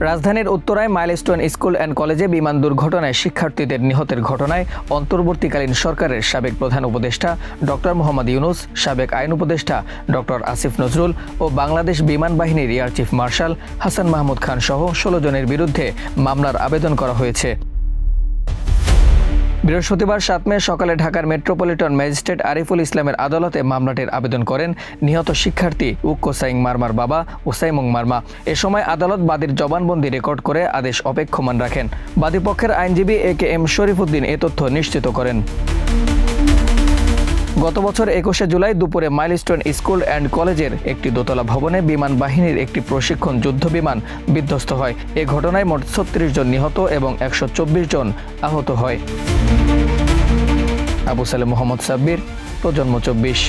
রাজধানীর উত্তরায় milestone school and কলেজে বিমান দুর্ঘটনায় শিক্ষার্থীদের নিহতের ঘটনায় অন্তর্বর্তীকালীন সরকারের সাবেক প্রধান উপদেষ্টা ডক্টর মোহাম্মদ ইউনূস, সাবেক আইন উপদেষ্টা ডক্টর আসিফ নজরুল ও বাংলাদেশ বিমান বাহিনীর air chief marshal Hasan Mahmud Khan সহ ১৬ জনের বিরুদ্ধে মামলার আবেদন করা হয়েছে। বৃহস্পতিবার ৭ মে সকালে ঢাকার মেট্রোপলিটন ম্যাজিস্ট্রেট আরিফুল ইসলামের আদালতে মামলাটির আবেদন করেন নিহত শিক্ষার্থী উক্কোসাইং মারমার বাবা ওসাইমুং মারমা। এ সময় আদালত বাদীর জবানবন্দি রেকর্ড করে আদেশ অপেক্ষমান রাখেন। বাদীপক্ষের আইনজীবী এ.কে.এম. শরীফুদ্দিন এ তথ্য নিশ্চিত করেন। গত বছর ২১শে জুলাই দুপুরে মাইলস্টোন স্কুল অ্যান্ড কলেজের একটি দোতলা ভবনে বিমান বাহিনীর একটি প্রশিক্ষণ যুদ্ধ বিমান বিধ্বস্ত হয়। এ ঘটনায় মোট ৩৬ জন নিহত এবং ১২৪ জন আহত হয়। আবু সালেম মোহাম্মদ সাব্বির, প্রজন্ম ২৪।